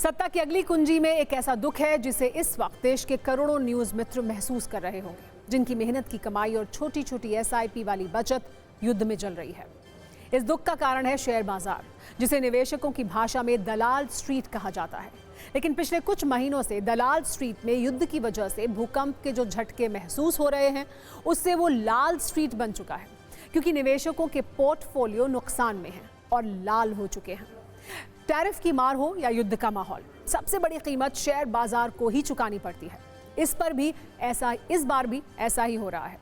सत्ता की अगली कुंजी में एक ऐसा दुख है जिसे इस वक्त देश के करोड़ों न्यूज मित्र महसूस कर रहे होंगे, जिनकी मेहनत की कमाई और छोटी छोटी एसआईपी वाली बचत युद्ध में जल रही है। इस दुख का कारण है शेयर बाजार, जिसे निवेशकों की भाषा में दलाल स्ट्रीट कहा जाता है। लेकिन पिछले कुछ महीनों से दलाल स्ट्रीट में युद्ध की वजह से भूकंप के जो झटके महसूस हो रहे हैं, उससे वो लाल स्ट्रीट बन चुका है, क्योंकि निवेशकों के पोर्टफोलियो नुकसान में हैं और लाल हो चुके हैं। टैरिफ की मार हो या युद्ध का माहौल, सबसे बड़ी कीमत शेयर बाजार को ही चुकानी पड़ती है। इस बार भी ऐसा ही हो रहा है।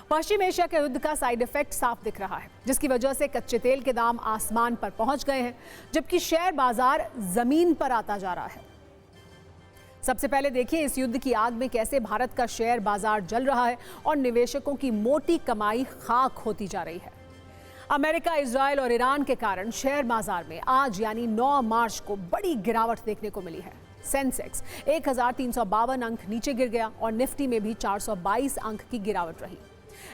पश्चिम एशिया के युद्ध का साइड इफेक्ट साफ दिख रहा है, जिसकी वजह से कच्चे तेल के दाम आसमान पर पहुंच गए हैं, जबकि शेयर बाजार जमीन पर आता जा रहा है। सबसे पहले देखिए इस युद्ध की आग में कैसे भारत का शेयर बाजार जल रहा है और निवेशकों की मोटी कमाई खाक होती जा रही है। अमेरिका, इजरायल और ईरान के कारण शेयर बाजार में आज यानी 9 मार्च को बड़ी गिरावट देखने को मिली है। सेंसेक्स 1352 अंक नीचे गिर गया और निफ्टी में भी 422 अंक की गिरावट रही।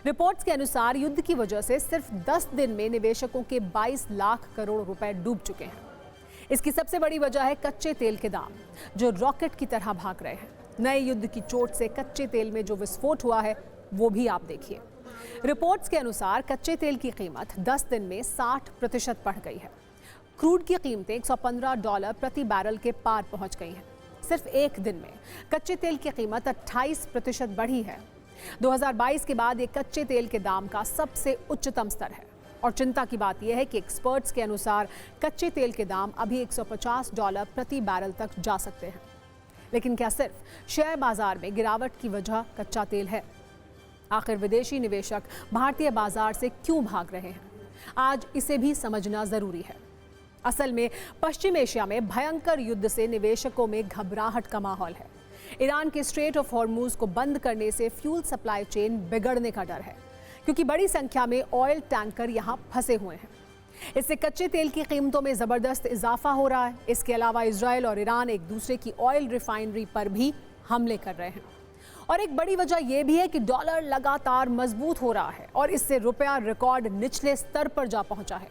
रिपोर्ट्स के अनुसार युद्ध की वजह से सिर्फ 10 दिन में निवेशकों के 22 लाख करोड़ रुपए डूब चुके हैं। इसकी सबसे बड़ी वजह है कच्चे तेल के दाम, जो रॉकेट की तरह भाग रहे हैं। नए युद्ध की चोट से कच्चे तेल में जो विस्फोट हुआ है, वो भी आप देखिए। रिपोर्ट्स के अनुसार कच्चे तेल की कीमत 10 दिन में 60% बढ़ गई है। क्रूड की कीमतें $115 प्रति बैरल के पार पहुंच गई हैं। सिर्फ एक दिन में कच्चे तेल की कीमत 28% बढ़ी है। 2022 के बाद ये कच्चे तेल के दाम का सबसे उच्चतम स्तर है। और चिंता की बात यह है कि एक्सपर्ट्स के अनुसार कच्चे तेल के दाम अभी $150 प्रति बैरल तक जा सकते हैं। लेकिन क्या सिर्फ शेयर बाजार में गिरावट की वजह कच्चा तेल है? आखिर विदेशी निवेशक भारतीय बाजार से क्यों भाग रहे हैं? आज इसे भी समझना जरूरी है। असल में पश्चिम एशिया में भयंकर युद्ध से निवेशकों में घबराहट का माहौल है। ईरान के स्ट्रेट ऑफ हॉर्मुज को बंद करने से फ्यूल सप्लाई चेन बिगड़ने का डर है, क्योंकि बड़ी संख्या में ऑयल टैंकर यहां फंसे हुए हैं। इससे कच्चे तेल की कीमतों में जबरदस्त इजाफा हो रहा है। इसके अलावा इजरायल और ईरान एक दूसरे की ऑयल रिफाइनरी पर भी हमले कर रहे हैं। और एक बड़ी वजह यह भी है कि डॉलर लगातार मजबूत हो रहा है और इससे रुपया रिकॉर्ड निचले स्तर पर जा पहुंचा है।